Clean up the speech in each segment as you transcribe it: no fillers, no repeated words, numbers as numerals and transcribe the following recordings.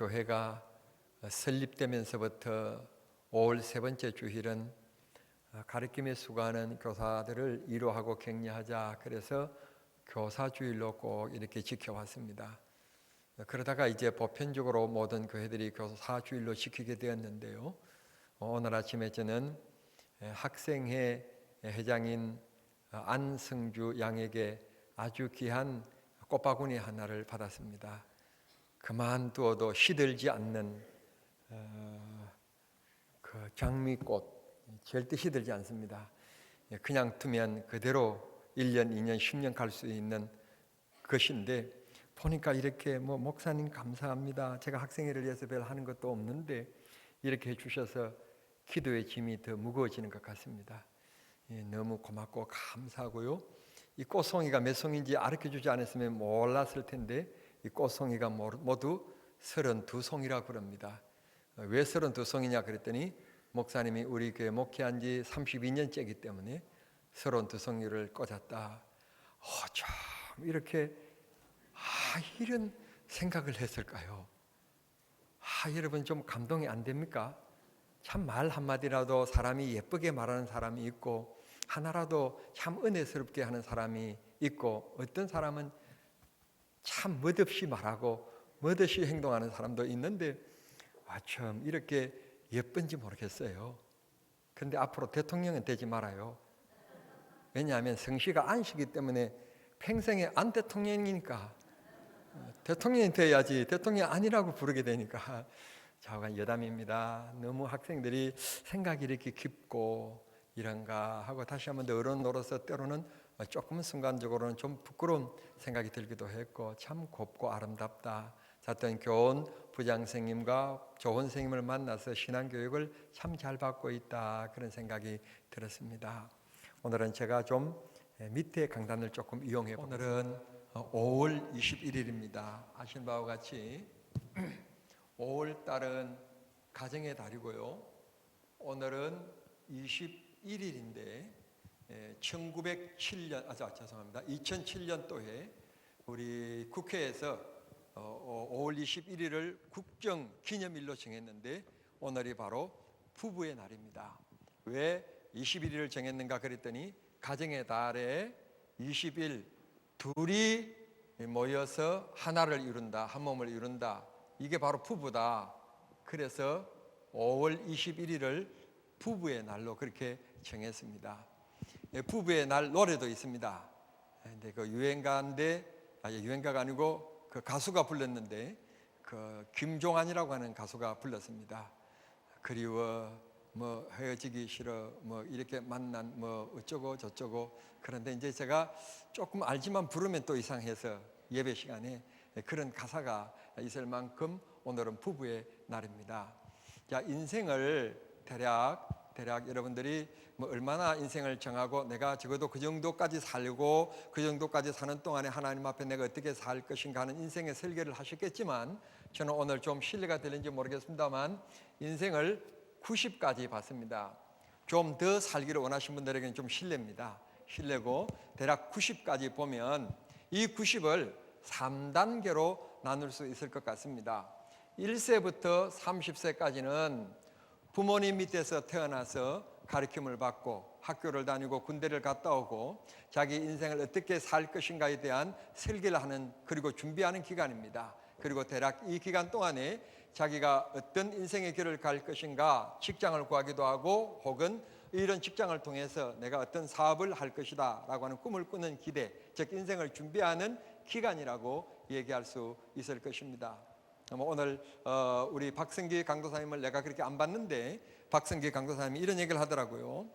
교회가 설립되면서부터 5월 세 번째 주일은 가르침에 수고하는 교사들을 위로하고 격려하자. 그래서 교사주일로 꼭 이렇게 지켜왔습니다. 그러다가 이제 보편적으로 모든 교회들이 교사주일로 지키게 되었는데요. 오늘 아침에 저는 학생회 회장인 안승주 양에게 아주 귀한 꽃바구니 하나를 받았습니다. 그만두어도 시들지 않는 그 장미꽃, 절대 시들지 않습니다. 그냥 두면 그대로 1년, 2년, 10년 갈 수 있는 것인데, 보니까 이렇게 목사님 감사합니다. 제가 학생회를 위해서 별 하는 것도 없는데 이렇게 해주셔서 기도의 짐이 더 무거워지는 것 같습니다. 너무 고맙고 감사하고요. 이 꽃송이가 몇 송인지 알려주지 않았으면 몰랐을 텐데 이 꽃송이가 모두 32송이라고 그럽니다. 왜 32송이냐 그랬더니 목사님이 우리 교회 목회한 지 32년째이기 때문에 32송이를 꽂았다. 참 이렇게 이런 생각을 했을까요? 여러분 좀 감동이 안 됩니까? 참 말 한마디라도 사람이 예쁘게 말하는 사람이 있고 하나라도 참 은혜스럽게 하는 사람이 있고 어떤 사람은 참 멋없이 말하고 멋없이 행동하는 사람도 있는데 참 이렇게 예쁜지 모르겠어요. 그런데 앞으로 대통령은 되지 말아요. 왜냐하면 성씨가 안씨기 때문에 평생에 안 대통령이니까 대통령이 돼야지 대통령이 아니라고 부르게 되니까 좌우간 여담입니다. 너무 학생들이 생각이 이렇게 깊고 이런가 하고 다시 한번 더 어른으로서 때로는 조금 순간적으로는 좀 부끄러운 생각이 들기도 했고 참 곱고 아름답다. 어떤 교원 부장 선생님과 좋은 선생님을 만나서 신앙교육을 참 잘 받고 있다. 그런 생각이 들었습니다. 오늘은 제가 좀 밑에 강단을 조금 이용해 보겠습니다. 오늘은 5월 21일입니다. 아시는 바와 같이 5월 달은 가정의 달이고요. 오늘은 21일인데 2007년도에 우리 국회에서 5월 21일을 국정기념일로 정했는데 오늘이 바로 부부의 날입니다. 왜 21일을 정했는가 그랬더니 가정의 달에 20일 둘이 모여서 하나를 이룬다, 한 몸을 이룬다. 이게 바로 부부다. 그래서 5월 21일을 부부의 날로 그렇게 정했습니다. 부부의 날 노래도 있습니다. 근데 그 유행가가 아니고 그 가수가 불렀는데 그 김종환이라고 하는 가수가 불렀습니다. 그리워 헤어지기 싫어 이렇게 만난 어쩌고 저쩌고. 그런데 이제 제가 조금 알지만 부르면 또 이상해서 예배 시간에 그런 가사가 있을 만큼 오늘은 부부의 날입니다. 자, 인생을 대략 여러분들이 얼마나 인생을 정하고 내가 적어도 그 정도까지 살고 그 정도까지 사는 동안에 하나님 앞에 내가 어떻게 살 것인가 하는 인생의 설계를 하셨겠지만 저는 오늘 좀 신뢰가 되는지 모르겠습니다만 인생을 90까지 봤습니다. 좀 더 살기를 원하시는 분들에게는 좀 신뢰고 대략 90까지 보면 이 90을 3단계로 나눌 수 있을 것 같습니다. 1세부터 30세까지는 부모님 밑에서 태어나서 가르침을 받고 학교를 다니고 군대를 갔다 오고 자기 인생을 어떻게 살 것인가에 대한 설계를 하는 그리고 준비하는 기간입니다. 그리고 대략 이 기간 동안에 자기가 어떤 인생의 길을 갈 것인가 직장을 구하기도 하고 혹은 이런 직장을 통해서 내가 어떤 사업을 할 것이다 라고 하는 꿈을 꾸는 기대, 즉 인생을 준비하는 기간이라고 얘기할 수 있을 것입니다. 오늘 우리 박성기 강도사님을 내가 그렇게 안 봤는데 박성기 강도사님이 이런 얘기를 하더라고요.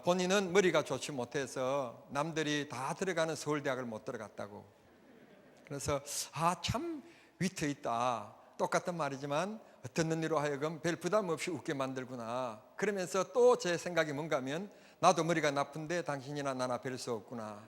본인은 머리가 좋지 못해서 남들이 다 들어가는 서울대학을 못 들어갔다고. 그래서 참 위트 있다. 똑같은 말이지만 듣는 이로 하여금 별 부담 없이 웃게 만들구나. 그러면서 또 제 생각이 뭔가 하면 나도 머리가 나쁜데 당신이나 나나 별 수 없구나.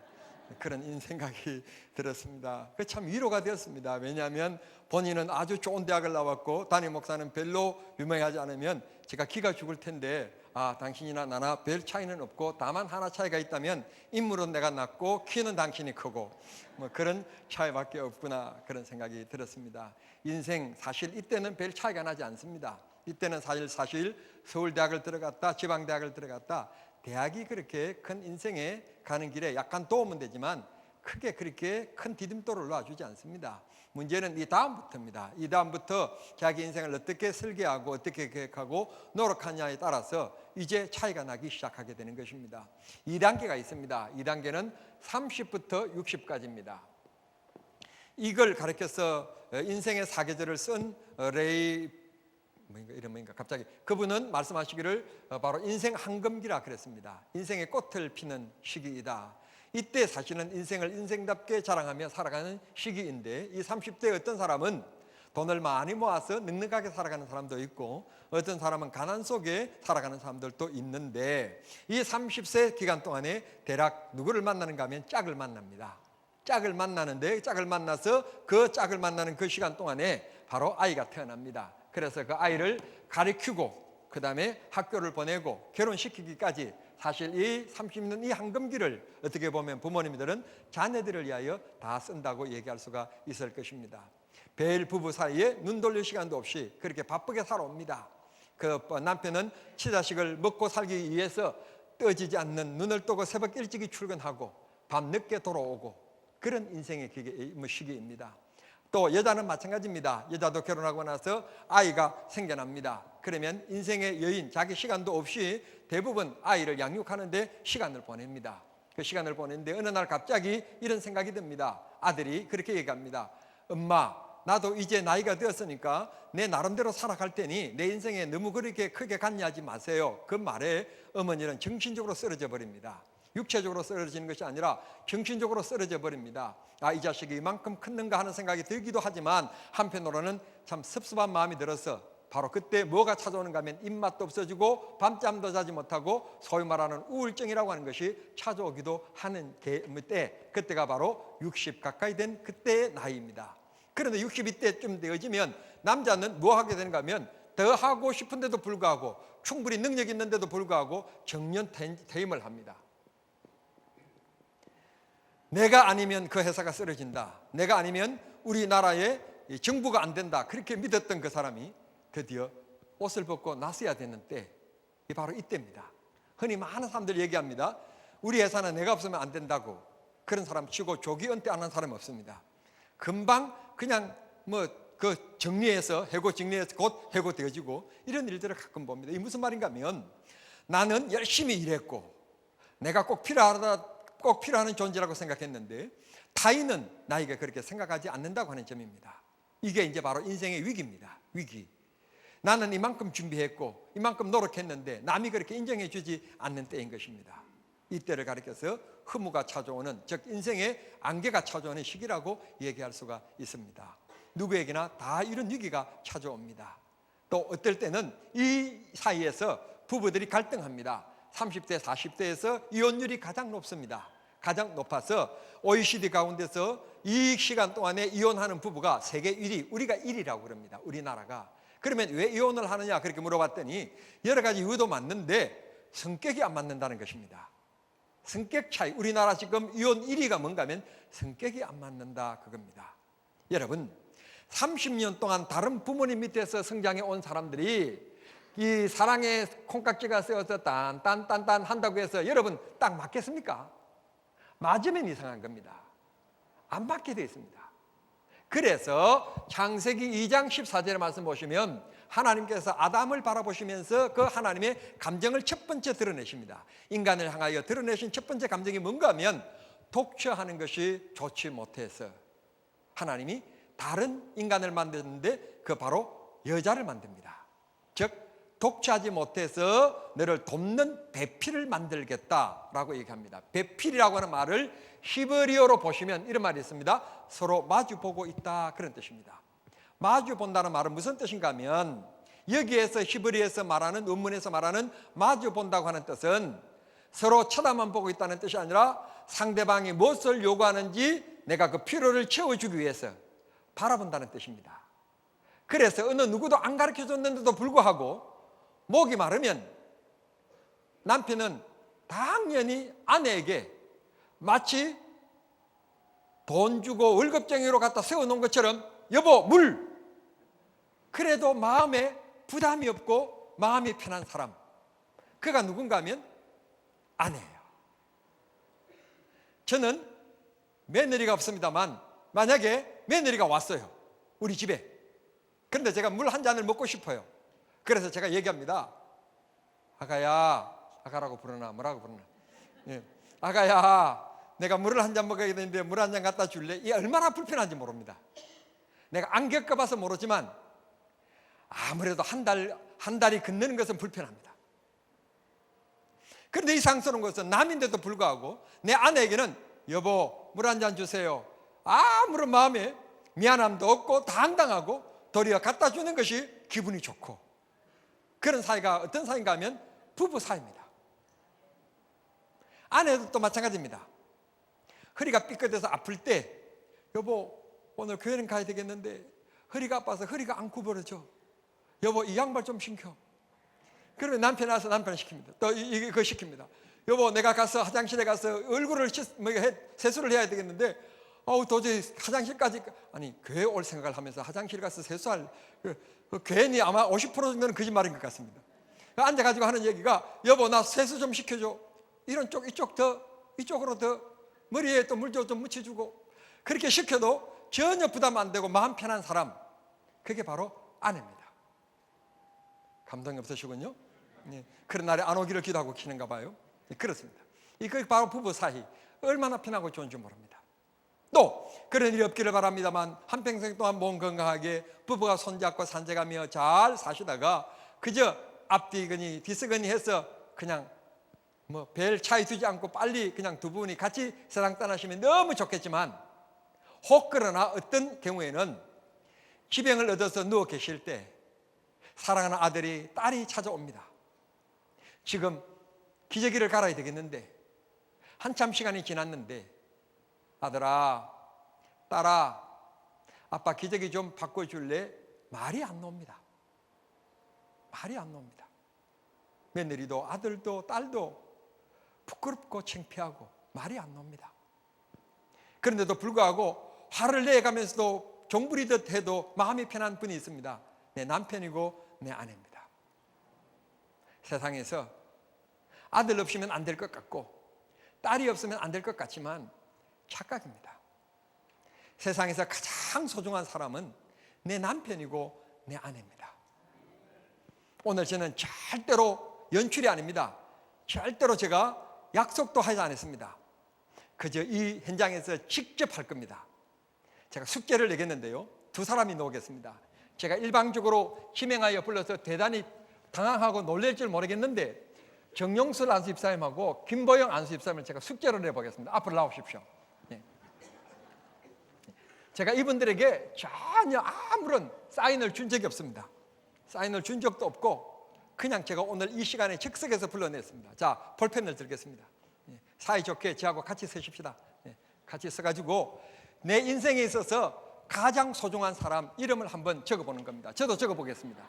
그런 생각이 들었습니다. 그 참 위로가 되었습니다. 왜냐하면 본인은 아주 좋은 대학을 나왔고 담임 목사는 별로 유명하지 않으면 제가 기가 죽을 텐데 당신이나 나나 별 차이는 없고 다만 하나 차이가 있다면 인물은 내가 낮고 키는 당신이 크고 뭐 그런 차이밖에 없구나, 그런 생각이 들었습니다. 인생 사실 이때는 별 차이가 나지 않습니다. 이때는 사실 서울대학을 들어갔다 지방대학을 들어갔다 대학이 그렇게 큰 인생에 가는 길에 약간 도움은 되지만 크게 그렇게 큰 디딤돌을 놔주지 않습니다. 문제는 이 다음부터입니다. 이 다음부터 자기 인생을 어떻게 설계하고 어떻게 계획하고 노력하냐에 따라서 이제 차이가 나기 시작하게 되는 것입니다. 2단계가 있습니다. 2단계는 30부터 60까지입니다. 이걸 가르쳐서 인생의 사계절을 쓴 레이 이름인가 갑자기 그분은 말씀하시기를 바로 인생 황금기라 그랬습니다. 인생의 꽃을 피는 시기이다. 이때 사실은 인생을 인생답게 자랑하며 살아가는 시기인데 이 30대의 어떤 사람은 돈을 많이 모아서 넉넉하게 살아가는 사람도 있고 어떤 사람은 가난 속에 살아가는 사람들도 있는데 이 30세 기간 동안에 대략 누구를 만나는가 하면 짝을 만납니다. 짝을 만나는데 짝을 만나서 그 짝을 만나는 그 시간 동안에 바로 아이가 태어납니다. 그래서 그 아이를 가르치고 그 다음에 학교를 보내고 결혼시키기까지 사실 이 30년 이 황금기를 어떻게 보면 부모님들은 자녀들을 위하여 다 쓴다고 얘기할 수가 있을 것입니다. 매일 부부 사이에 눈 돌릴 시간도 없이 그렇게 바쁘게 살아옵니다. 그 남편은 치자식을 먹고 살기 위해서 떠지지 않는 눈을 뜨고 새벽 일찍이 출근하고 밤 늦게 돌아오고 그런 인생의 시기입니다. 또 여자는 마찬가지입니다. 여자도 결혼하고 나서 아이가 생겨납니다. 그러면 인생의 여인, 자기 시간도 없이 대부분 아이를 양육하는데 시간을 보냅니다. 그 시간을 보내는데 어느 날 갑자기 이런 생각이 듭니다. 아들이 그렇게 얘기합니다. 엄마, 나도 이제 나이가 되었으니까 내 나름대로 살아갈 테니 내 인생에 너무 그렇게 크게 관여하지 마세요. 그 말에 어머니는 정신적으로 쓰러져 버립니다. 육체적으로 쓰러지는 것이 아니라 정신적으로 쓰러져 버립니다. 이 자식이 이만큼 컸는가 하는 생각이 들기도 하지만 한편으로는 참 섭섭한 마음이 들어서 바로 그때 뭐가 찾아오는가 하면 입맛도 없어지고 밤잠도 자지 못하고 소위 말하는 우울증이라고 하는 것이 찾아오기도 하는 때, 그때가 바로 60 가까이 된 그때의 나이입니다. 그런데 62때쯤 되어지면 남자는 뭐 하게 되는가 하면 더 하고 싶은데도 불구하고 충분히 능력이 있는데도 불구하고 정년 퇴임을 합니다. 내가 아니면 그 회사가 쓰러진다. 내가 아니면 우리나라의 정부가 안 된다. 그렇게 믿었던 그 사람이 드디어 옷을 벗고 나서야 되는 때, 바로 이때입니다. 흔히 많은 사람들이 얘기합니다. 우리 회사는 내가 없으면 안 된다고. 그런 사람 치고 조기 은퇴 안 한 사람이 없습니다. 금방 그냥 정리해서 곧 해고되어지고 이런 일들을 가끔 봅니다. 이게 무슨 말인가 하면 나는 열심히 일했고 내가 꼭 필요한 존재라고 생각했는데 타인은 나에게 그렇게 생각하지 않는다고 하는 점입니다. 이게 이제 바로 인생의 위기입니다. 위기. 나는 이만큼 준비했고 이만큼 노력했는데 남이 그렇게 인정해 주지 않는 때인 것입니다. 이때를 가리켜서 허무가 찾아오는, 즉 인생의 안개가 찾아오는 시기라고 얘기할 수가 있습니다. 누구에게나 다 이런 위기가 찾아옵니다. 또 어떨 때는 이 사이에서 부부들이 갈등합니다. 30대, 40대에서 이혼율이 가장 높습니다. 가장 높아서 OECD 가운데서 이 시간 동안에 이혼하는 부부가 세계 1위, 우리가 1위라고 그럽니다. 우리나라가. 그러면 왜 이혼을 하느냐 그렇게 물어봤더니 여러 가지 이유도 맞는데 성격이 안 맞는다는 것입니다. 성격 차이. 우리나라 지금 이혼 1위가 뭔가 하면 성격이 안 맞는다 그겁니다. 여러분, 30년 동안 다른 부모님 밑에서 성장해 온 사람들이 이 사랑의 콩깍지가 세워서 딴 한다고 해서 여러분 딱 맞겠습니까? 맞으면 이상한 겁니다. 안 맞게 되어 있습니다. 그래서 창세기 2장 14절의 말씀 보시면 하나님께서 아담을 바라보시면서 그 하나님의 감정을 첫 번째 드러내십니다. 인간을 향하여 드러내신 첫 번째 감정이 뭔가 하면 독처하는 것이 좋지 못해서 하나님이 다른 인간을 만드는데 그 바로 여자를 만듭니다. 즉 독처하지 못해서 너를 돕는 배필을 만들겠다라고 얘기합니다. 배필이라고 하는 말을 히브리어로 보시면 이런 말이 있습니다. 서로 마주보고 있다, 그런 뜻입니다. 마주본다는 말은 무슨 뜻인가 하면 여기에서 히브리에서 말하는, 원문에서 말하는 마주본다고 하는 뜻은 서로 쳐다만 보고 있다는 뜻이 아니라 상대방이 무엇을 요구하는지 내가 그 필요를 채워주기 위해서 바라본다는 뜻입니다. 그래서 어느 누구도 안 가르쳐줬는데도 불구하고 목이 마르면 남편은 당연히 아내에게 마치 돈 주고 월급쟁이로 갖다 세워놓은 것처럼 여보 물! 그래도 마음에 부담이 없고 마음이 편한 사람, 그가 누군가 하면 아내예요. 저는 며느리가 없습니다만 만약에 며느리가 왔어요, 우리 집에. 그런데 제가 물 한 잔을 먹고 싶어요. 그래서 제가 얘기합니다. 아가야, 아가라고 부르나 뭐라고 부르나, 예. 아가야, 내가 물을 한 잔 먹어야 되는데 물 한 잔 갖다 줄래? 이게 얼마나 불편한지 모릅니다. 내가 안 겪어봐서 모르지만 아무래도 한 달이 건너는 것은 불편합니다. 그런데 이상스러운 것은 남인데도 불구하고 내 아내에게는 여보 물 한 잔 주세요, 아무런 마음에 미안함도 없고 당당하고 도리어 갖다 주는 것이 기분이 좋고, 그런 사이가 어떤 사이인가 하면 부부 사이입니다. 아내도 또 마찬가지입니다. 허리가 삐끗해서 아플 때 여보 오늘 교회는 가야 되겠는데 허리가 아파서 허리가 안 구부러져, 여보 이 양말 좀 신겨. 그러면 남편이 와서 남편 시킵니다. 또 이거 시킵니다. 여보 내가 가서 화장실에 가서 얼굴을 세수를 해야 되겠는데 도저히 화장실까지, 아니 교회 올 생각을 하면서 화장실 가서 세수할 괜히 아마 50% 정도는 거짓말인 것 같습니다. 앉아가지고 하는 얘기가 여보 나 세수 좀 시켜줘, 이런 쪽 이쪽으로 더 머리에 또 물 좀 묻혀주고, 그렇게 시켜도 전혀 부담 안 되고 마음 편한 사람, 그게 바로 아내입니다. 감동이 없으시군요. 네. 그런 날에 안 오기를 기도하고 키는가 봐요. 네, 그렇습니다. 이거 바로 부부 사이 얼마나 편하고 좋은지 모릅니다. 또 그런 일이 없기를 바랍니다만 한평생 동안 몸 건강하게 부부가 손잡고 산책하며 잘 사시다가 그저 앞뒤거니 뒤서거니 해서 그냥 별 차이 두지 않고 빨리 그냥 두 분이 같이 세상 떠나시면 너무 좋겠지만, 혹 그러나 어떤 경우에는 기병을 얻어서 누워 계실 때 사랑하는 아들이 딸이 찾아옵니다. 지금 기저귀를 갈아야 되겠는데 한참 시간이 지났는데 아들아, 딸아, 아빠 기저귀 좀 바꿔줄래? 말이 안 나옵니다. 말이 안 나옵니다. 며느리도 아들도 딸도 부끄럽고 창피하고 말이 안 나옵니다. 그런데도 불구하고 화를 내가면서도 종부리듯 해도 마음이 편한 분이 있습니다. 내 남편이고 내 아내입니다. 세상에서 아들 없으면 안 될 것 같고 딸이 없으면 안 될 것 같지만 착각입니다. 세상에서 가장 소중한 사람은 내 남편이고 내 아내입니다. 오늘 저는 절대로 연출이 아닙니다. 절대로 제가 약속도 하지 않았습니다. 그저 이 현장에서 직접 할 겁니다. 제가 숙제를 내겠는데요, 두 사람이 나오겠습니다. 제가 일방적으로 희명하여 불러서 대단히 당황하고 놀랄 줄 모르겠는데 정용술 안수 집사님하고 김보영 안수 집사님을 제가 숙제로 내보겠습니다. 앞으로 나오십시오. 제가 이분들에게 전혀 아무런 사인을 준 적이 없습니다. 사인을 준 적도 없고 그냥 제가 오늘 이 시간에 즉석에서 불러냈습니다. 자, 볼펜을 들겠습니다. 사이좋게 저하고 같이 서십시다. 같이 서가지고 내 인생에 있어서 가장 소중한 사람 이름을 한번 적어보는 겁니다. 저도 적어보겠습니다.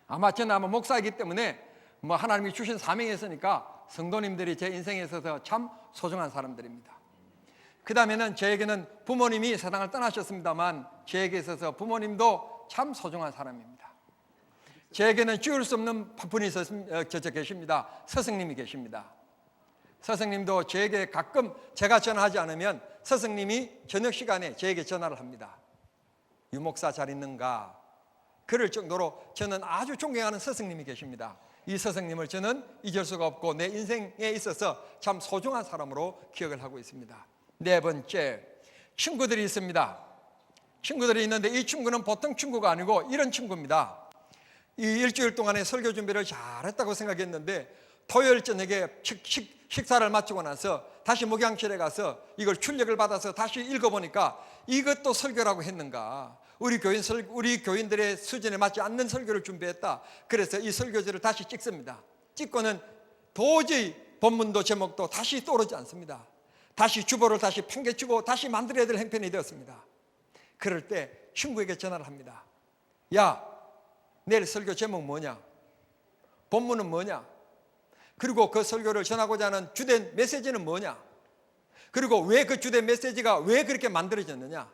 아마 저는 목사이기 때문에 하나님이 주신 사명이 있으니까 성도님들이 제 인생에 있어서 참 소중한 사람들입니다. 그 다음에는 저에게는 부모님이 세상을 떠나셨습니다만 저에게 있어서 부모님도 참 소중한 사람입니다. 저에게는 지울 수 없는 분이 계십니다. 스승님이 계십니다. 스승님도 저에게 가끔 제가 전화하지 않으면 스승님이 저녁 시간에 저에게 전화를 합니다. 유 목사 잘 있는가? 그럴 정도로 저는 아주 존경하는 스승님이 계십니다. 이 스승님을 저는 잊을 수가 없고 내 인생에 있어서 참 소중한 사람으로 기억을 하고 있습니다. 네 번째, 친구들이 있습니다. 친구들이 있는데 이 친구는 보통 친구가 아니고 이런 친구입니다. 이 일주일 동안의 설교 준비를 잘했다고 생각했는데 토요일 저녁에 식사를 마치고 나서 다시 목양실에 가서 이걸 출력을 받아서 다시 읽어보니까 이것도 설교라고 했는가, 우리 교인들의 수준에 맞지 않는 설교를 준비했다. 그래서 이 설교지를 다시 찍습니다. 찍고는 도저히 본문도 제목도 다시 떠오르지 않습니다. 다시 주보를 다시 팽개치고 다시 만들어야 될 행편이 되었습니다. 그럴 때 친구에게 전화를 합니다. 야, 내일 설교 제목 뭐냐? 본문은 뭐냐? 그리고 그 설교를 전하고자 하는 주된 메시지는 뭐냐? 그리고 왜 그 주된 메시지가 왜 그렇게 만들어졌느냐?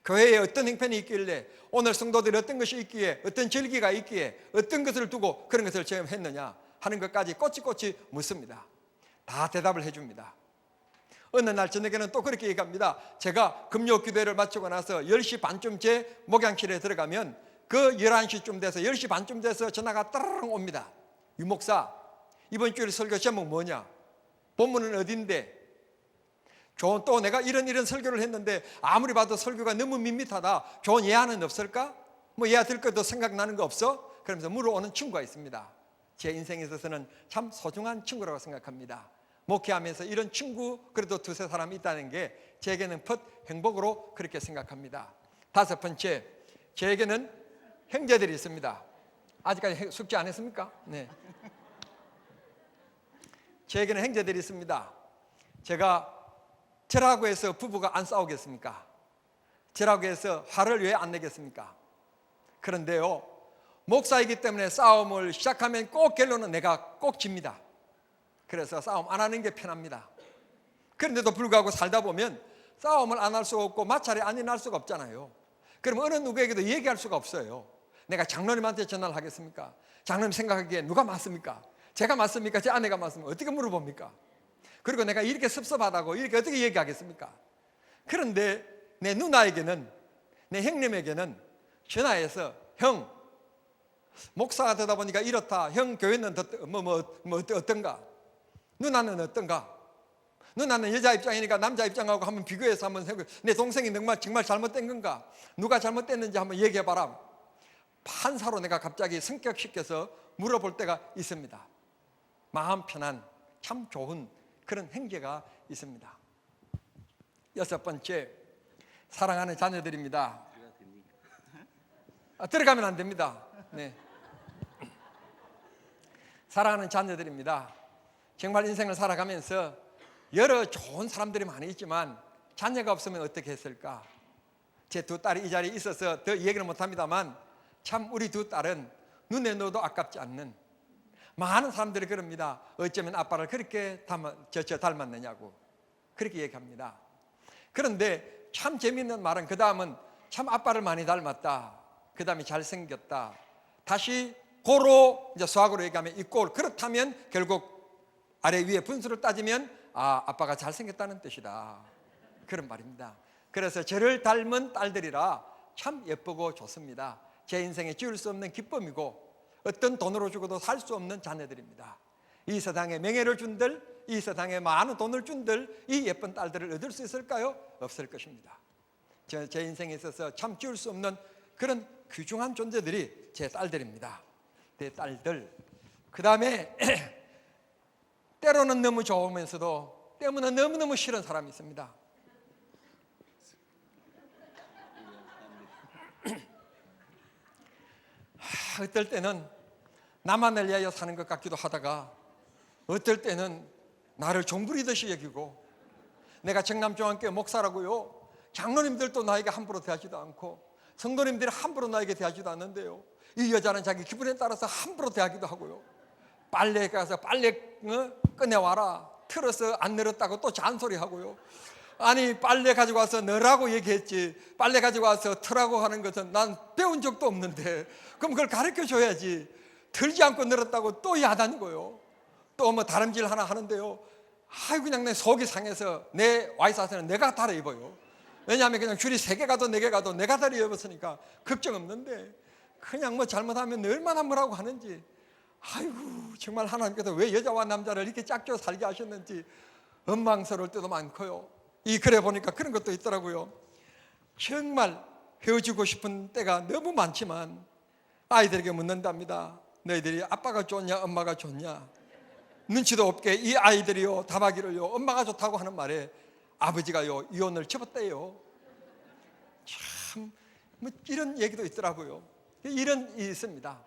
교회에 어떤 형편이 있길래, 오늘 성도들이 어떤 것이 있기에, 어떤 절기가 있기에 어떤 것을 두고 그런 것을 체험했느냐 하는 것까지 꼬치꼬치 묻습니다. 다 대답을 해줍니다. 어느 날 저녁에는 또 그렇게 얘기합니다. 제가 금요 기도회를 마치고 나서 10시 반쯤 제 목양실에 들어가면 그 11시쯤 돼서 10시 반쯤 돼서 전화가 따르릉 옵니다. 유 목사, 이번 주일 설교 제목 뭐냐? 본문은 어딘데? 좋은, 또 내가 이런 설교를 했는데 아무리 봐도 설교가 너무 밋밋하다. 좋은 예화는 없을까? 뭐 예화 들 것도 생각나는 거 없어? 그러면서 물어오는 친구가 있습니다. 제 인생에 있어서는 참 소중한 친구라고 생각합니다. 목회하면서 이런 친구 그래도 두세 사람이 있다는 게 제게는 펫 행복으로 그렇게 생각합니다. 다섯 번째, 제게는 형제들이 있습니다. 아직까지 숙제 안 했습니까? 네. 제게는 형제들이 있습니다. 제가 저라고 해서 부부가 안 싸우겠습니까? 저라고 해서 화를 왜 안 내겠습니까? 그런데요, 목사이기 때문에 싸움을 시작하면 꼭 결론은 내가 꼭 집니다. 그래서 싸움 안 하는 게 편합니다. 그런데도 불구하고 살다 보면 싸움을 안 할 수가 없고 마찰이 안 일어날 수가 없잖아요. 그럼 어느 누구에게도 얘기할 수가 없어요. 내가 장로님한테 전화를 하겠습니까? 장로님 생각하기에 누가 맞습니까? 제가 맞습니까? 제 아내가 맞습니까? 어떻게 물어봅니까? 그리고 내가 이렇게 섭섭하다고 이렇게 어떻게 얘기하겠습니까? 그런데 내 누나에게는, 내 형님에게는 전화해서 형, 목사가 되다 보니까 이렇다. 형 교회는 어떤가? 누나는 어떤가? 누나는 여자 입장이니까 남자 입장하고 한번 비교해서 한번 해보고, 내 동생이 정말 잘못된 건가? 누가 잘못됐는지 한번 얘기해봐라. 판사로 내가 갑자기 성격시켜서 물어볼 때가 있습니다. 마음 편한 참 좋은 그런 형제가 있습니다. 여섯 번째, 사랑하는 자녀들입니다. 들어가면 안 됩니다. 네. 사랑하는 자녀들입니다. 정말 인생을 살아가면서 여러 좋은 사람들이 많이 있지만 자녀가 없으면 어떻게 했을까? 제 두 딸이 이 자리에 있어서 더 얘기를 못합니다만 참 우리 두 딸은 눈에 넣어도 아깝지 않는, 많은 사람들이 그럽니다. 어쩌면 아빠를 그렇게 닮았느냐고 그렇게 얘기합니다. 그런데 참 재미있는 말은 그 다음은 참 아빠를 많이 닮았다, 그 다음에 잘생겼다, 다시 고로 이제 수학으로 얘기하면 이꼴, 그렇다면 결국 아래 위에 분수를 따지면 아빠가 잘생겼다는 뜻이다, 그런 말입니다. 그래서 저를 닮은 딸들이라 참 예쁘고 좋습니다. 제 인생에 지울 수 없는 기쁨이고 어떤 돈으로 주고도 살 수 없는 자녀들입니다. 이 세상에 명예를 준들, 이 세상에 많은 돈을 준들 이 예쁜 딸들을 얻을 수 있을까요? 없을 것입니다. 제 인생에 있어서 참 지울 수 없는 그런 귀중한 존재들이 제 딸들입니다. 내 딸들. 그 다음에 때로는 너무 좋으면서도 때문에 너무너무 싫은 사람이 있습니다. 어떨 때는 나만을 위하여 사는 것 같기도 하다가 어떨 때는 나를 종부리듯이 여기고, 내가 정남중앙교회 목사라고요, 장로님들도 나에게 함부로 대하지도 않고 성도님들이 함부로 나에게 대하지도 않는데요, 이 여자는 자기 기분에 따라서 함부로 대하기도 하고요, 빨래 가서 빨래 꺼내와라 틀어서 안 늘었다고 또 잔소리하고요, 아니 빨래 가지고 와서 넣으라고 얘기했지 빨래 가지고 와서 틀라고 하는 것은 난 배운 적도 없는데 그럼 그걸 가르쳐 줘야지, 틀지 않고 늘었다고 또 야단이고요, 또 뭐 다름질 하나 하는데요, 아이 그냥 내 속이 상해서 내 와이사스는 내가 달아 입어요. 왜냐하면 그냥 줄이 3개 가도 4개 가도 내가 달아 입었으니까 걱정 없는데, 그냥 뭐 잘못하면 얼마나 뭐라고 하는지, 아이고 정말 하나님께서 왜 여자와 남자를 이렇게 짝져 살게 하셨는지 원망스러울 때도 많고요. 이 글에 보니까 그런 것도 있더라고요. 정말 헤어지고 싶은 때가 너무 많지만 아이들에게 묻는답니다. 너희들이 아빠가 좋냐 엄마가 좋냐? 눈치도 없게 이 아이들이요 답하기를요 엄마가 좋다고 하는 말에 아버지가요 이혼을 접었대요. 참 뭐 이런 얘기도 있더라고요. 이런 일이 있습니다.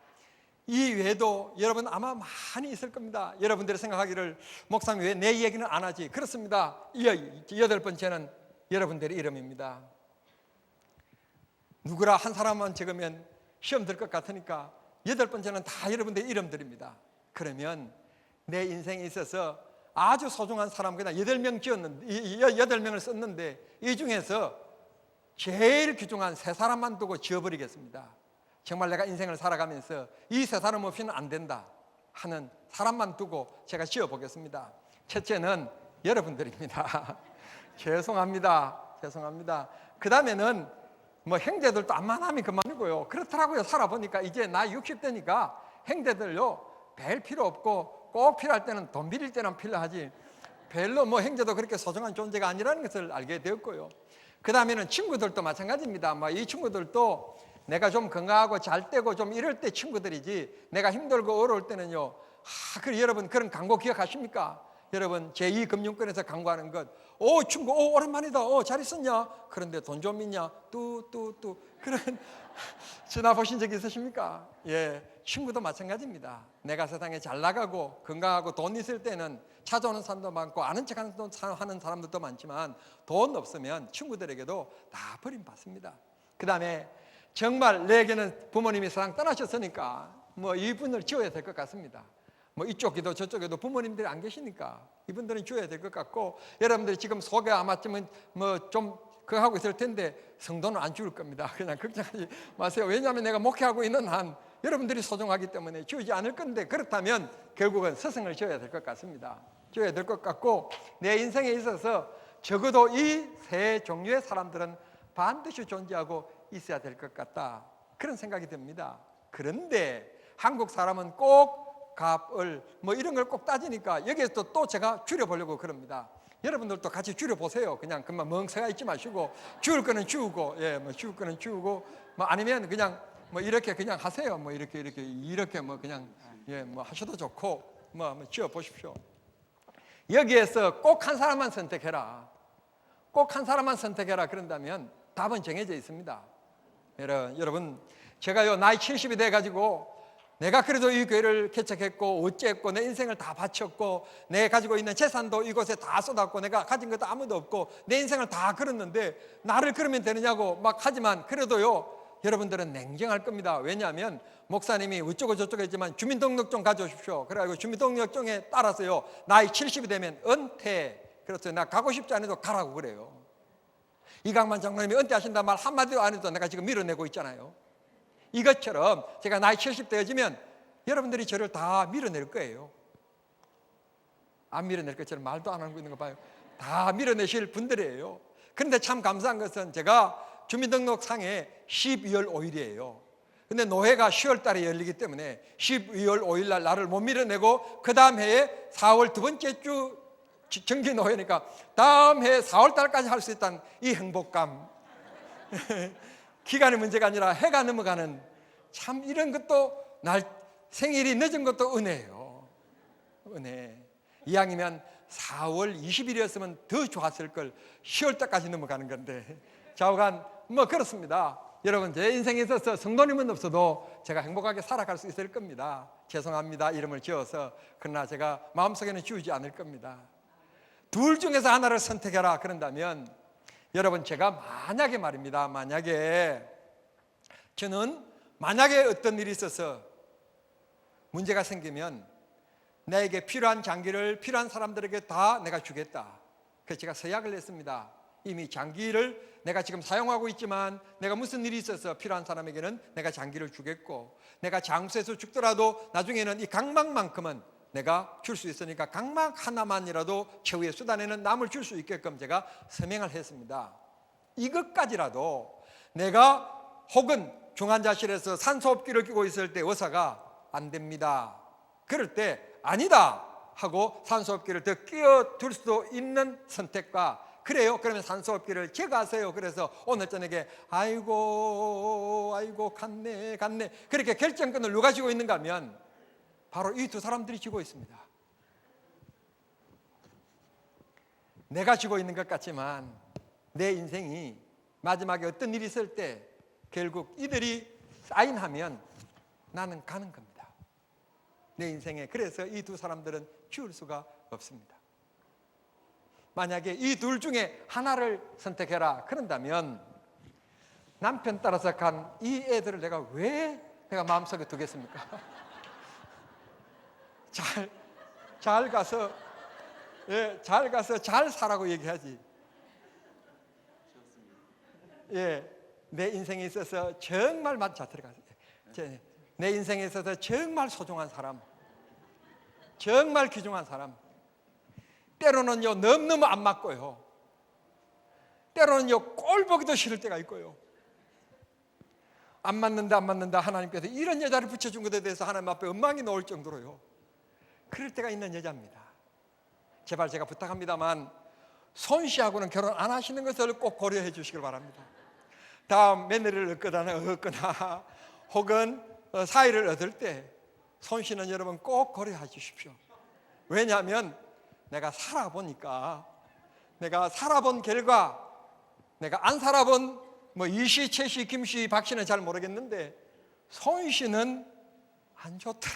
이 외에도 여러분 아마 많이 있을 겁니다. 여러분들이 생각하기를 목사님 왜 내 얘기는 안 하지? 그렇습니다. 8번째는 여러분들의 이름입니다. 누구라 한 사람만 적으면 시험 들 것 같으니까 8번째는 다 여러분들의 이름들입니다. 그러면 내 인생에 있어서 아주 소중한 사람 그냥 8명 지었는데 8명을 썼는데 이 중에서 제일 귀중한 3사람만 두고 지어버리겠습니다. 정말 내가 인생을 살아가면서 이 3사람 없이는 안 된다 하는 사람만 두고 제가 지어보겠습니다. 첫째는 여러분들입니다. 죄송합니다. 그 다음에는 뭐 형제들도 암만하면 그만이고요. 그렇더라고요. 살아보니까 이제 나 60대니까 형제들요 뵐 필요 없고 꼭 필요할 때는 돈 빌릴 때는 필요하지 별로 뭐 형제도 그렇게 소중한 존재가 아니라는 것을 알게 되었고요. 그 다음에는 친구들도 마찬가지입니다. 뭐 이 친구들도 내가 좀 건강하고 잘 되고 좀 이럴 때 친구들이지 내가 힘들고 어려울 때는요. 그래 여러분 그런 광고 기억하십니까? 여러분 제2금융권에서 광고하는 것. 오 친구 오랜만이다. 잘 있었냐? 그런데 돈 좀 있냐? 뚜 그런 전화 보신 적 있으십니까? 예, 친구도 마찬가지입니다. 내가 세상에 잘 나가고 건강하고 돈 있을 때는 찾아오는 사람도 많고 아는 척하는 사람들도 많지만 돈 없으면 친구들에게도 다 버림받습니다. 그 다음에 정말 내게는 부모님이 세상 떠나셨으니까 뭐 이분을 지어야 될 것 같습니다. 뭐 이쪽에도 저쪽에도 부모님들이 안 계시니까 이분들은 지어야 될 것 같고 여러분들이 지금 속에 아마쯤은 뭐 좀 그거 하고 있을 텐데 성도는 안 지울 겁니다. 그냥 걱정하지 마세요. 왜냐하면 내가 목회하고 있는 한 여러분들이 소중하기 때문에 지우지 않을 건데 그렇다면 결국은 스승을 지어야 될 것 같습니다. 지어야 될 것 같고 내 인생에 있어서 적어도 이 세 종류의 사람들은 반드시 존재하고 있어야 될 것 같다 그런 생각이 듭니다. 그런데 한국 사람은 꼭 값을 뭐 이런 걸 꼭 따지니까 여기에서 또 제가 줄여보려고 그럽니다. 여러분들도 같이 줄여보세요. 그냥 그만 멍청하 있지 마시고 지울 거는 지우고 뭐 지울 거는 지우고 뭐 아니면 그냥 뭐 이렇게 그냥 하세요. 뭐 이렇게 뭐 그냥 뭐 하셔도 좋고 뭐 지어 보십시오. 여기에서 꼭 한 사람만 선택해라. 꼭 한 사람만 선택해라 그런다면 답은 정해져 있습니다. 여러분 제가요 나이 70이 돼가지고 내가 그래도 이 교회를 개척했고 어쨌고 내 인생을 다 바쳤고 내가 가지고 있는 재산도 이곳에 다 쏟았고 내가 가진 것도 아무도 없고 내 인생을 다 걸었는데 나를 그러면 되느냐고 막 하지만 그래도요 여러분들은 냉정할 겁니다. 왜냐하면 목사님이 어쩌고 저쩌고 했지만 주민등록증 가져오십시오. 그래가지고 주민등록증에 따라서요 나이 70이 되면 은퇴. 그래서 나 가고 싶지 않아도 가라고 그래요. 이강만 장로님이 은퇴하신다는 말 한마디도 안 해도 내가 지금 밀어내고 있잖아요. 이것처럼 제가 나이 70 되어지면 여러분들이 저를 다 밀어낼 거예요. 안 밀어낼 것처럼 말도 안 하고 있는 거 봐요. 다 밀어내실 분들이에요. 그런데 참 감사한 것은 제가 주민등록상에 12월 5일이에요. 근데 노회가 10월 달에 열리기 때문에 12월 5일 날 나를 못 밀어내고 그 다음 해에 4월 두 번째 주 정기 노회니까 다음 해 4월 달까지 할 수 있다는 이 행복감. 기간의 문제가 아니라 해가 넘어가는 참 이런 것도 날 생일이 늦은 것도 은혜예요. 은혜. 이왕이면 4월 20일이었으면 더 좋았을 걸 10월 달까지 넘어가는 건데 좌우간 뭐 그렇습니다. 여러분 제 인생에 있어서 성도님은 없어도 제가 행복하게 살아갈 수 있을 겁니다. 죄송합니다 이름을 지어서. 그러나 제가 마음속에는 지우지 않을 겁니다. 둘 중에서 하나를 선택해라 그런다면 여러분 제가 만약에 말입니다. 저는 만약에 어떤 일이 있어서 문제가 생기면 나에게 필요한 장기를 필요한 사람들에게 다 내가 주겠다. 그래서 제가 서약을 했습니다. 이미 장기를 내가 지금 사용하고 있지만 내가 무슨 일이 있어서 필요한 사람에게는 내가 장기를 주겠고 내가 장수해서 죽더라도 나중에는 이 강막만큼은 내가 줄 수 있으니까 강막 하나만이라도 최후의 수단에는 남을 줄 수 있게끔 제가 서명을 했습니다. 이것까지라도 내가 혹은 중환자실에서 산소호흡기를 끼고 있을 때 의사가 안 됩니다. 그럴 때 아니다 하고 산소호흡기를 더 끼워둘 수도 있는 선택과 그래요. 그러면 산소호흡기를 제거하세요. 그래서 오늘 저녁에 아이고 갔네 그렇게 결정권을 누가 쥐고 있는가 하면 바로 이 두 사람들이 쥐고 있습니다. 내가 쥐고 있는 것 같지만 내 인생이 마지막에 어떤 일이 있을 때 결국 이들이 사인하면 나는 가는 겁니다. 내 인생에. 그래서 이 두 사람들은 쥐을 수가 없습니다. 만약에 이 둘 중에 하나를 선택해라 그런다면 남편 따라서 간 이 애들을 내가 왜 마음속에 두겠습니까? 잘 가서, 예, 잘 가서 잘 사라고 얘기하지. 예, 내 인생에 있어서 정말 맞아 들어가세요. 내 인생에 있어서 정말 소중한 사람, 정말 귀중한 사람, 때로는요 너무너무 안 맞고요, 때로는요 꼴 보기도 싫을 때가 있고요. 안 맞는다 하나님께서 이런 여자를 붙여준 것에 대해서 하나님 앞에 원망이 나올 정도로요 그럴 때가 있는 여자입니다. 제발 제가 부탁합니다만 손 씨하고는 결혼 안 하시는 것을 꼭 고려해 주시길 바랍니다. 다음 며느리를 얻거나 혹은 사위를 얻을 때 손 씨는 여러분 꼭 고려해 주십시오. 왜냐하면 내가 살아보니까, 내가 살아본 결과, 내가 안 살아본 이씨, 최씨, 김씨, 박씨는 잘 모르겠는데 손 씨는 안 좋더라.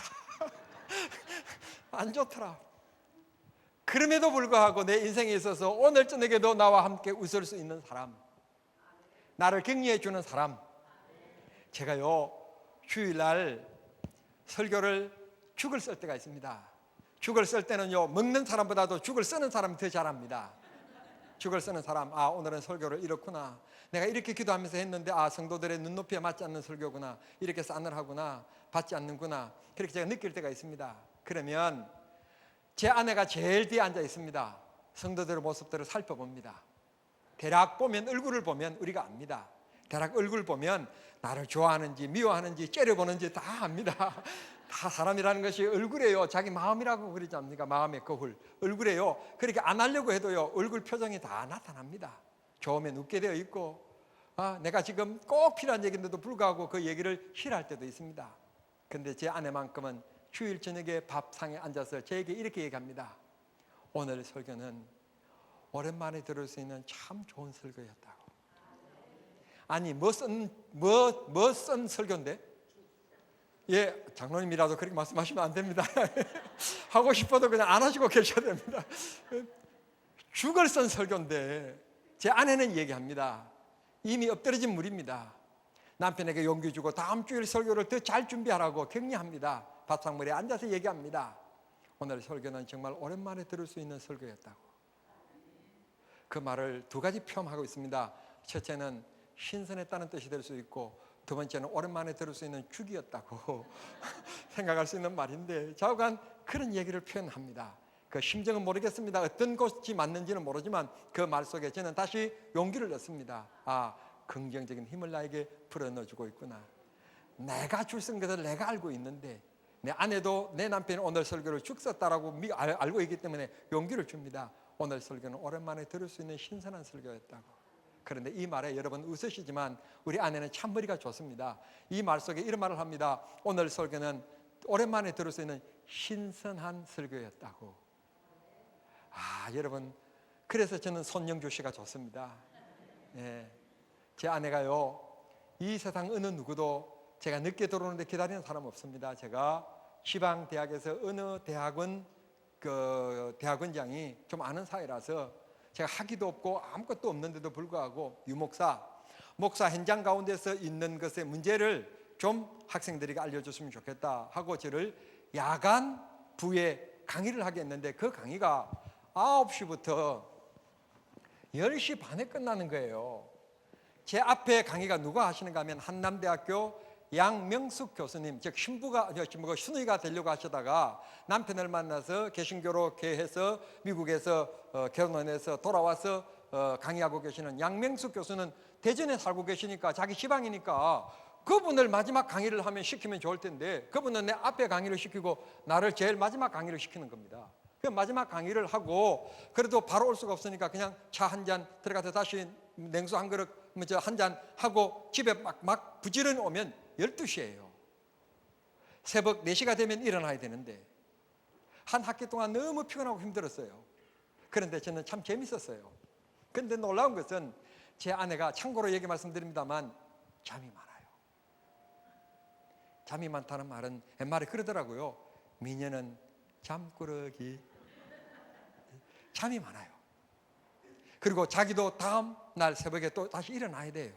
안 좋더라. 그럼에도 불구하고 내 인생에 있어서 오늘 저녁에도 나와 함께 웃을 수 있는 사람, 나를 격려해 주는 사람. 제가요 주일날 설교를 죽을 쓸 때가 있습니다. 죽을 쓸 때는요 먹는 사람보다도 죽을 쓰는 사람이 더 잘합니다. 죽을 쓰는 사람, 아 오늘은 설교를 이렇구나, 내가 이렇게 기도하면서 했는데 아 성도들의 눈높이에 맞지 않는 설교구나, 이렇게 싸늘하구나, 받지 않는구나, 그렇게 제가 느낄 때가 있습니다. 그러면 제 아내가 제일 뒤에 앉아 있습니다. 성도들의 모습들을 살펴봅니다. 대략 보면, 얼굴을 보면 우리가 압니다. 대략 얼굴 보면 나를 좋아하는지 미워하는지 째려보는지 다 압니다. 다 사람이라는 것이 얼굴이에요. 자기 마음이라고 그러지 않습니까? 마음의 거울, 얼굴이에요. 그렇게 안 하려고 해도요 얼굴 표정이 다 나타납니다. 좋으면 웃게 되어 있고, 내가 지금 꼭 필요한 얘기인데도 불구하고 그 얘기를 싫어할 때도 있습니다. 근데 제 아내만큼은 주일 저녁에 밥상에 앉아서 저에게 이렇게 얘기합니다. 오늘 설교는 오랜만에 들을 수 있는 참 좋은 설교였다고. 아니 뭐 쓴 설교인데? 예, 장로님이라도 그렇게 말씀하시면 안 됩니다. 하고 싶어도 그냥 안 하시고 계셔야 됩니다. 죽을 쓴 설교인데 제 아내는 얘기합니다. 이미 엎드러진 물입니다. 남편에게 용기 주고 다음 주일 설교를 더 잘 준비하라고 격려합니다. 밥상머리에 앉아서 얘기합니다. 오늘 설교는 정말 오랜만에 들을 수 있는 설교였다고. 그 말을 두 가지 표현하고 있습니다. 첫째는 신선했다는 뜻이 될 수 있고, 두 번째는 오랜만에 들을 수 있는 죽이었다고 생각할 수 있는 말인데, 좌우간 그런 얘기를 표현합니다. 그 심정은 모르겠습니다. 어떤 것이 맞는지는 모르지만 그 말 속에 저는 다시 용기를 얻습니다. 아, 긍정적인 힘을 나에게 불어넣어주고 있구나. 내가 줄 쓴 것을 내가 알고 있는데 내 아내도 내 남편이 오늘 설교를 죽 썼다라고 알고 있기 때문에 용기를 줍니다. 오늘 설교는 오랜만에 들을 수 있는 신선한 설교였다고. 그런데 이 말에 여러분 웃으시지만 우리 아내는 참 머리가 좋습니다. 이 말 속에 이런 말을 합니다. 오늘 설교는 오랜만에 들을 수 있는 신선한 설교였다고. 여러분, 그래서 저는 손영주 씨가 좋습니다. 예, 제 아내가요 이 세상 어느 누구도 제가 늦게 들어오는데 기다리는 사람 없습니다. 제가 지방 대학에서 어느 대학원 대학원장이 좀 아는 사이라서 제가 학위도 없고 아무것도 없는데도 불구하고 목사 현장 가운데서 있는 것의 문제를 좀 학생들에게 알려줬으면 좋겠다 하고 저를 야간 부에 강의를 하게 했는데, 그 강의가 9시부터 10시 반에 끝나는 거예요. 제 앞에 강의가 누가 하시는가 하면 한남대학교 양명숙 교수님, 즉 신부가 되려고 하시다가 남편을 만나서 개신교로 개해서 미국에서 결혼해서 돌아와서 강의하고 계시는 양명숙 교수는 대전에 살고 계시니까 자기 지방이니까 그분을 마지막 강의를 시키면 좋을 텐데, 그분은 내 앞에 강의를 시키고 나를 제일 마지막 강의를 시키는 겁니다. 그 마지막 강의를 하고 그래도 바로 올 수가 없으니까 그냥 차 한 잔 들어가서 다시 냉수 한 그릇 한 잔 하고 집에 막 부지런히 오면 12시예요. 새벽 4시가 되면 일어나야 되는데 한 학기 동안 너무 피곤하고 힘들었어요. 그런데 저는 참 재밌었어요. 그런데 놀라운 것은 제 아내가, 참고로 얘기 말씀드립니다만, 잠이 많아요. 잠이 많다는 말은 옛말에 그러더라고요. 미녀는 잠꾸러기. 잠이 많아요. 그리고 자기도 다음 날 새벽에 또 다시 일어나야 돼요.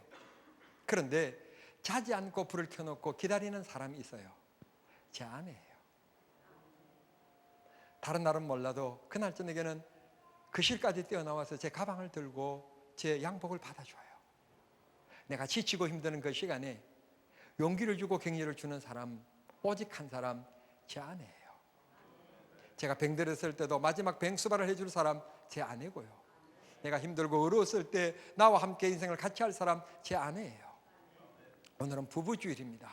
그런데 자지 않고 불을 켜놓고 기다리는 사람이 있어요. 제 아내예요. 다른 날은 몰라도 그날 저녁에는 거실까지 뛰어나와서 제 가방을 들고 제 양복을 받아줘요. 내가 지치고 힘드는 그 시간에 용기를 주고 격려를 주는 사람, 오직 한 사람, 제 아내예요. 제가 병들었을 때도 마지막 병수발을 해줄 사람, 제 아내고요. 내가 힘들고 어려웠을 때 나와 함께 인생을 같이 할 사람, 제 아내예요. 오늘은 부부주일입니다.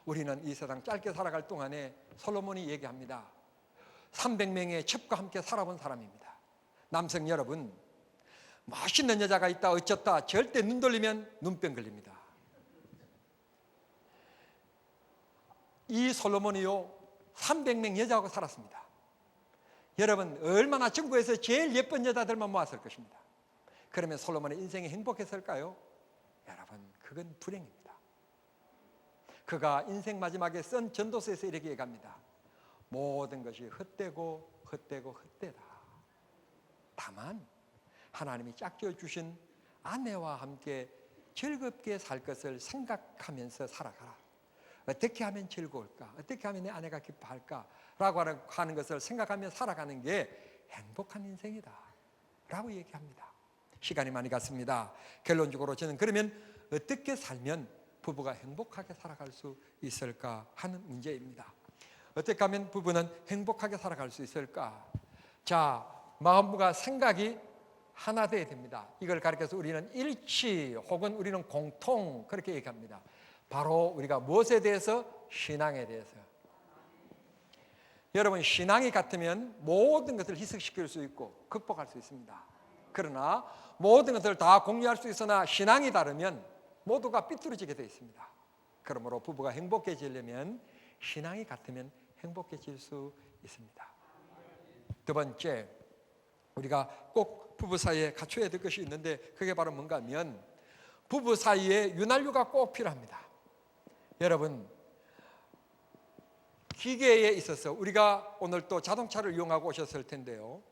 우리는 이 세상 짧게 살아갈 동안에 솔로몬이 얘기합니다. 300명의 첩과 함께 살아본 사람입니다. 남성 여러분, 멋있는 여자가 있다 어쩌다 절대 눈 돌리면 눈병 걸립니다. 이 솔로몬이요 300명 여자하고 살았습니다. 여러분 얼마나 전국에서 제일 예쁜 여자들만 모았을 것입니다. 그러면 솔로몬의 인생이 행복했을까요? 여러분 그건 불행입니다. 그가 인생 마지막에 쓴 전도서에서 이렇게 얘기합니다. 모든 것이 헛되고 헛되고 헛되다. 다만 하나님이 짝지어 주신 아내와 함께 즐겁게 살 것을 생각하면서 살아가라. 어떻게 하면 즐거울까? 어떻게 하면 내 아내가 기뻐할까? 라고 하는 것을 생각하며 살아가는 게 행복한 인생이다 라고 얘기합니다. 시간이 많이 갔습니다. 결론적으로 저는 그러면 어떻게 살면 부부가 행복하게 살아갈 수 있을까 하는 문제입니다. 어떻게 하면 부부는 행복하게 살아갈 수 있을까? 자, 마음과 생각이 하나 되어야 됩니다. 이걸 가리켜서 우리는 일치 혹은 우리는 공통 그렇게 얘기합니다. 바로 우리가 무엇에 대해서? 신앙에 대해서. 여러분 신앙이 같으면 모든 것을 희석시킬 수 있고 극복할 수 있습니다. 그러나 모든 것을 다 공유할 수 있으나 신앙이 다르면 모두가 삐뚤어지게 되어 있습니다. 그러므로 부부가 행복해지려면 신앙이 같으면 행복해질 수 있습니다. 두 번째, 우리가 꼭 부부 사이에 갖춰야 될 것이 있는데 그게 바로 뭔가 하면 부부 사이에 윤활유가 꼭 필요합니다. 여러분 기계에 있어서 우리가 오늘 또 자동차를 이용하고 오셨을 텐데요.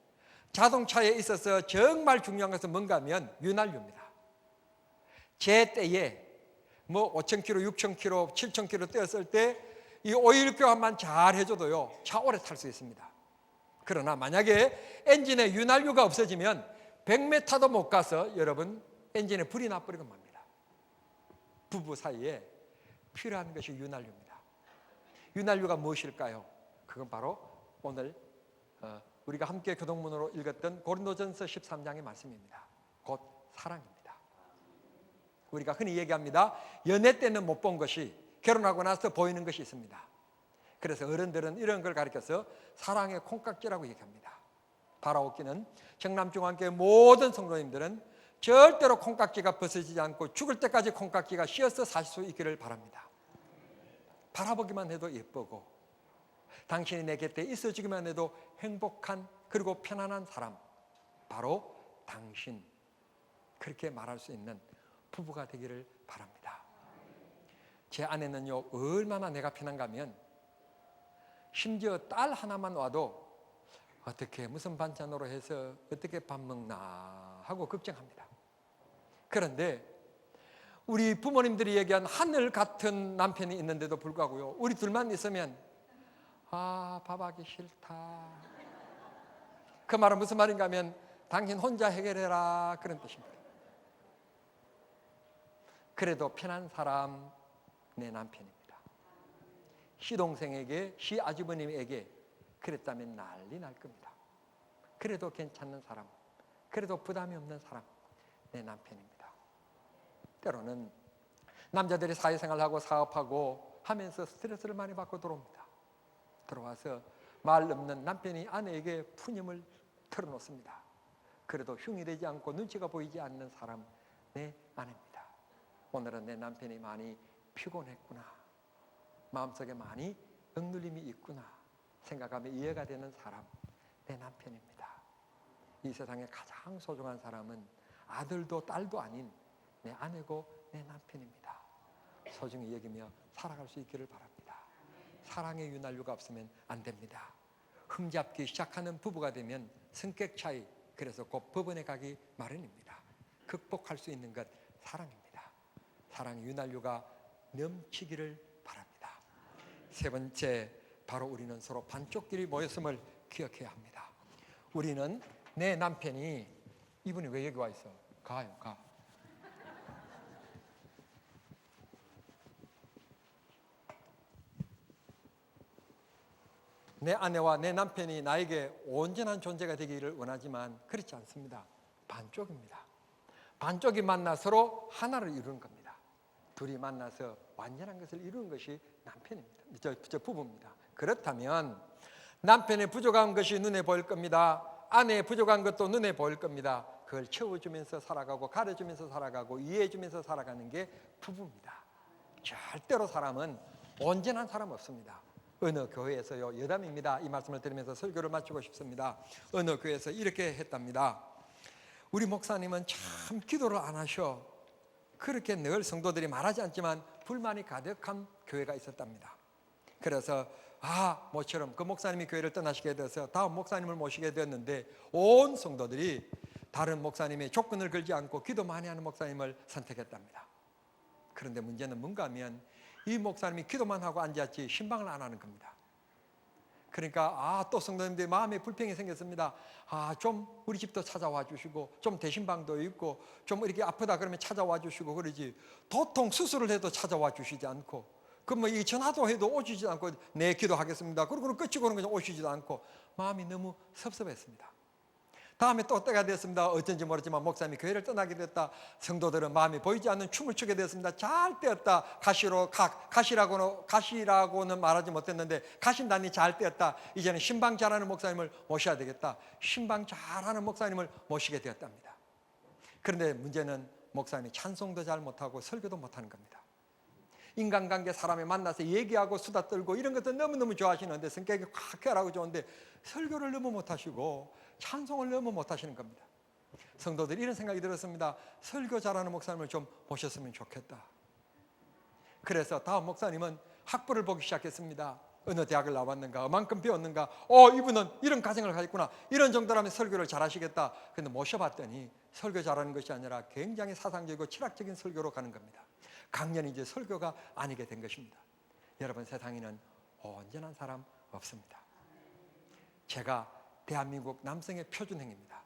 자동차에 있어서 정말 중요한 것은 뭔가 하면 윤활유입니다. 제 때에 뭐 5,000km, 6,000km, 7,000km 뛰었을 때 이 오일 교환만 잘 해줘도요 차 오래 탈 수 있습니다. 그러나 만약에 엔진에 윤활유가 없어지면 100m도 못 가서 여러분 엔진에 불이 나버리고 맙니다. 부부 사이에 필요한 것이 윤활유입니다. 윤활유가 무엇일까요? 그건 바로 오늘 우리가 함께 교동문으로 읽었던 고린도전서 13장의 말씀입니다. 곧 사랑입니다. 우리가 흔히 얘기합니다. 연애 때는 못 본 것이 결혼하고 나서 보이는 것이 있습니다. 그래서 어른들은 이런 걸 가리켜서 사랑의 콩깍지라고 얘기합니다. 바라옵기는 정남중앙교회 모든 성도님들은 절대로 콩깍지가 벗어지지 않고 죽을 때까지 콩깍지가 씌어서 살 수 있기를 바랍니다. 바라보기만 해도 예쁘고 당신이 내 곁에 있어주기만 해도 행복한 그리고 편안한 사람, 바로 당신, 그렇게 말할 수 있는 부부가 되기를 바랍니다. 제 아내는요 얼마나 내가 편한가 하면 심지어 딸 하나만 와도 어떻게 무슨 반찬으로 해서 어떻게 밥 먹나 하고 걱정합니다. 그런데 우리 부모님들이 얘기한 하늘 같은 남편이 있는데도 불구하고요 우리 둘만 있으면 밥하기 싫다. 그 말은 무슨 말인가 하면 당신 혼자 해결해라 그런 뜻입니다. 그래도 편한 사람 내 남편입니다. 시동생에게 시아주버님에게 그랬다면 난리 날 겁니다. 그래도 괜찮은 사람, 그래도 부담이 없는 사람 내 남편입니다. 때로는 남자들이 사회생활하고 사업하고 하면서 스트레스를 많이 받고 들어옵니다. 들어와서 말 없는 남편이 아내에게 푸념을 털어놓습니다. 그래도 흉이 되지 않고 눈치가 보이지 않는 사람 내 아내입니다. 오늘은 내 남편이 많이 피곤했구나, 마음속에 많이 억눌림이 있구나 생각하며 이해가 되는 사람 내 남편입니다. 이 세상에 가장 소중한 사람은 아들도 딸도 아닌 내 아내고 내 남편입니다. 소중히 여기며 살아갈 수 있기를 바랍니다. 사랑의 윤활유가 없으면 안 됩니다. 흠잡기 시작하는 부부가 되면 성격 차이, 그래서 곧 법원에 가기 마련입니다. 극복할 수 있는 것 사랑입니다. 사랑의 윤활유가 넘치기를 바랍니다. 세 번째, 바로 우리는 서로 반쪽끼리 모였음을 기억해야 합니다. 우리는 내 남편이, 이분이 왜 여기 와 있어? 가요, 가. 내 아내와 내 남편이 나에게 온전한 존재가 되기를 원하지만 그렇지 않습니다. 반쪽입니다. 반쪽이 만나 서로 하나를 이루는 겁니다. 둘이 만나서 완전한 것을 이루는 것이 남편입니다. 저 부부입니다. 그렇다면 남편의 부족한 것이 눈에 보일 겁니다. 아내의 부족한 것도 눈에 보일 겁니다. 그걸 채워주면서 살아가고 가려주면서 살아가고 이해해주면서 살아가는 게 부부입니다. 절대로 사람은 온전한 사람 없습니다. 어느 교회에서요, 여담입니다. 이 말씀을 들으면서 설교를 마치고 싶습니다. 어느 교회에서 이렇게 했답니다. 우리 목사님은 참 기도를 안 하셔. 그렇게 늘 성도들이 말하지 않지만 불만이 가득한 교회가 있었답니다. 그래서 모처럼 그 목사님이 교회를 떠나시게 돼서 다음 목사님을 모시게 되었는데 온 성도들이 다른 목사님의 조건을 걸지 않고 기도 많이 하는 목사님을 선택했답니다. 그런데 문제는 뭔가 하면 이 목사님이 기도만 하고 앉았지 신방을 안 하는 겁니다. 그러니까 또 성도님들이 마음에 불평이 생겼습니다. 좀 우리 집도 찾아와 주시고 좀 대신방도 있고 좀 이렇게 아프다 그러면 찾아와 주시고 그러지, 도통 수술을 해도 찾아와 주시지 않고, 그럼 이 전화도 해도 오시지 않고 네 기도하겠습니다 그러고는 끝이고는 그냥 오시지도 않고 마음이 너무 섭섭했습니다. 다음에 또 때가 됐습니다. 어쩐지 모르지만 목사님이 교회를 떠나게 됐다. 성도들은 마음이 보이지 않는 춤을 추게 됐습니다. 잘 되었다. 가시라고는 말하지 못했는데 가신다니 잘 되었다. 이제는 신방 잘하는 목사님을 모셔야 되겠다. 신방 잘하는 목사님을 모시게 되었답니다. 그런데 문제는 목사님이 찬송도 잘 못하고 설교도 못하는 겁니다. 인간관계, 사람을 만나서 얘기하고 수다 떨고 이런 것도 너무너무 좋아하시는데, 성격이 콱해라고 좋은데 설교를 너무 못하시고 찬송을 너무 못하시는 겁니다. 성도들이 이런 생각이 들었습니다. 설교 잘하는 목사님을 좀 모셨으면 좋겠다. 그래서 다음 목사님은 학부를 보기 시작했습니다. 어느 대학을 나왔는가, 얼만큼 배웠는가, 이분은 이런 가정을 가졌구나, 이런 정도라면 설교를 잘하시겠다. 그런데 모셔봤더니 설교 잘하는 것이 아니라 굉장히 사상적이고 철학적인 설교로 가는 겁니다. 강연이 이제 설교가 아니게 된 것입니다. 여러분, 세상에는 온전한 사람 없습니다. 제가 대한민국 남성의 표준행입니다.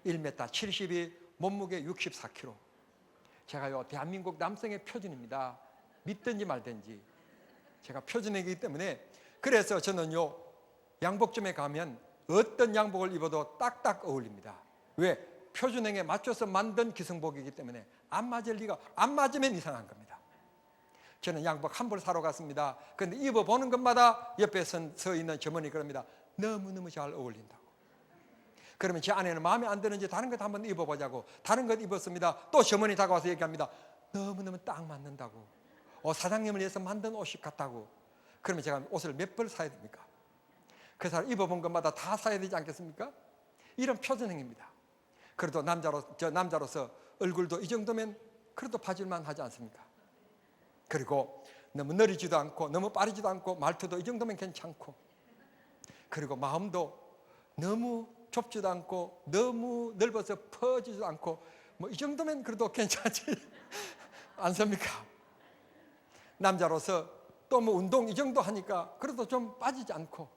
1m 72, 몸무게 64kg. 제가요, 대한민국 남성의 표준입니다. 믿든지 말든지 제가 표준행이기 때문에, 그래서 저는요, 양복점에 가면 어떤 양복을 입어도 딱딱 어울립니다. 왜? 표준행에 맞춰서 만든 기성복이기 때문에 안 맞을 리가, 안 맞으면 이상한 겁니다. 저는 양복 한 벌 사러 갔습니다. 그런데 입어보는 것마다 옆에 서 있는 점원이 그럽니다. 너무너무 잘 어울린다고. 그러면 제 아내는 마음에 안 드는지 다른 것 한번 입어보자고 다른 것 입었습니다. 또 점원이 다가와서 얘기합니다. 너무너무 딱 맞는다고. 사장님을 위해서 만든 옷이 같다고. 그러면 제가 옷을 몇 벌 사야 됩니까? 그 사람 입어본 것마다 다 사야 되지 않겠습니까? 이런 표준행입니다. 그래도 남자로서 얼굴도 이 정도면 그래도 봐줄만 하지 않습니까? 그리고 너무 느리지도 않고 너무 빠르지도 않고 말투도 이 정도면 괜찮고, 그리고 마음도 너무 좁지도 않고 너무 넓어서 퍼지지도 않고 이 정도면 그래도 괜찮지 않습니까? 남자로서 또 운동 이 정도 하니까 그래도 좀 빠지지 않고,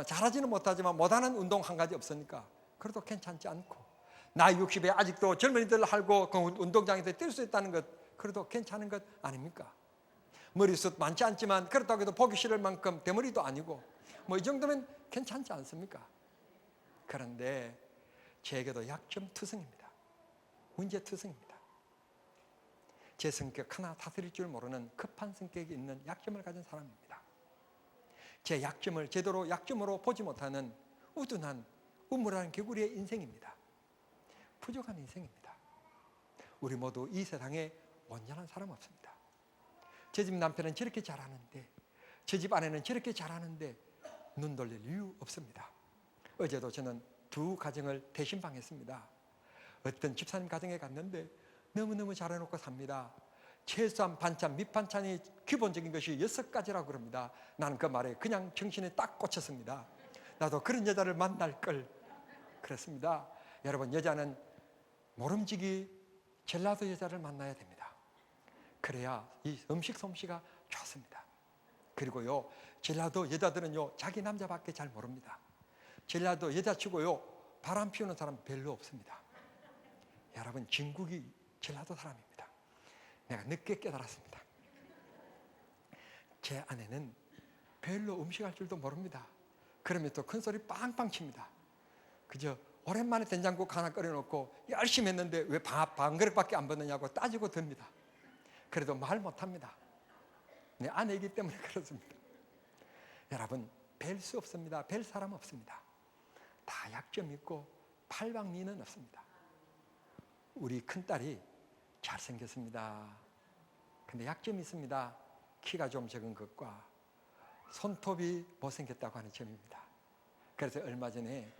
잘하지는 못하지만 못하는 운동 한 가지 없으니까 그래도 괜찮지 않고, 나이 60에 아직도 젊은이들 하고 그 운동장에서 뛸 수 있다는 것, 그래도 괜찮은 것 아닙니까? 머리숱 많지 않지만 그렇다고 해도 보기 싫을 만큼 대머리도 아니고 이 정도면 괜찮지 않습니까? 그런데 제게도 약점투성입니다. 문제투성입니다. 제 성격 하나 다스릴 줄 모르는 급한 성격이 있는 약점을 가진 사람입니다. 제 약점을 제대로 약점으로 보지 못하는 우둔한 우물한 개구리의 인생입니다. 부족한 인생입니다. 우리 모두 이 세상에 온전한 사람 없습니다. 제 집 남편은 저렇게 잘하는데, 제 집 아내는 저렇게 잘하는데 눈 돌릴 이유 없습니다. 어제도 저는 두 가정을 대신방했습니다. 어떤 집사님 가정에 갔는데 너무너무 잘해놓고 삽니다. 채소한 반찬, 밑반찬이 기본적인 것이 6가지라고 그럽니다. 나는 그 말에 그냥 정신에 딱 꽂혔습니다. 나도 그런 여자를 만날 걸 그랬습니다. 여러분, 여자는 모름지기 젤라도 여자를 만나야 됩니다. 그래야 이 음식 솜씨가 좋습니다. 그리고요, 젤라도 여자들은요, 자기 남자밖에 잘 모릅니다. 전라도 여자치고요 바람 피우는 사람 별로 없습니다. 여러분, 진국이 전라도 사람입니다. 내가 늦게 깨달았습니다. 제 아내는 별로 음식할 줄도 모릅니다. 그러면 또 큰 소리 빵빵 칩니다. 그저 오랜만에 된장국 하나 끓여놓고 열심히 했는데 왜 밥 반 그릇밖에 안 받느냐고 따지고 듭니다. 그래도 말 못합니다. 내 아내이기 때문에 그렇습니다. 여러분, 뵐 수 없습니다. 뵐 사람 없습니다. 다 약점 있고 팔방미는 없습니다. 우리 큰딸이 잘생겼습니다. 근데 약점이 있습니다. 키가 좀 적은 것과 손톱이 못생겼다고 하는 점입니다. 그래서 얼마 전에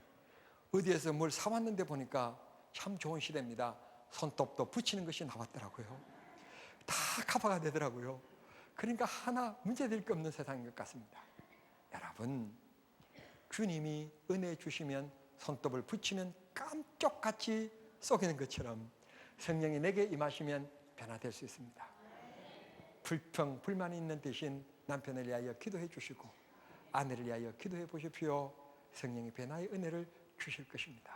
어디에서 뭘 사왔는데 보니까 참 좋은 시대입니다. 손톱도 붙이는 것이 나왔더라고요. 다 커버가 되더라고요. 그러니까 하나 문제될 게 없는 세상인 것 같습니다. 여러분, 주님이 은혜 주시면 손톱을 붙이면 깜짝같이 쏘이는 것처럼 성령이 내게 임하시면 변화될 수 있습니다. 불평, 불만이 있는 대신 남편을 위하여 기도해 주시고 아내를 위하여 기도해 보십시오. 성령이 변화의 은혜를 주실 것입니다.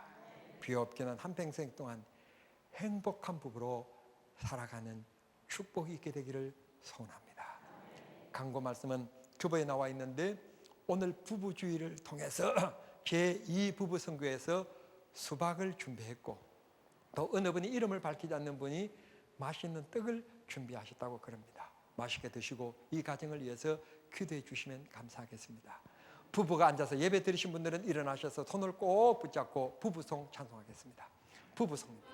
비옵기는 한평생 동안 행복한 부부로 살아가는 축복이 있게 되기를 소원합니다. 강고 말씀은 주보에 나와 있는데 오늘 부부주의를 통해서 제2부부 선교에서 수박을 준비했고 또 어느 분이 이름을 밝히지 않는 분이 맛있는 떡을 준비하셨다고 그럽니다. 맛있게 드시고 이 가정을 위해서 기도해 주시면 감사하겠습니다. 부부가 앉아서 예배 드리신 분들은 일어나셔서 손을 꼭 붙잡고 부부송 찬송하겠습니다. 부부송입니다.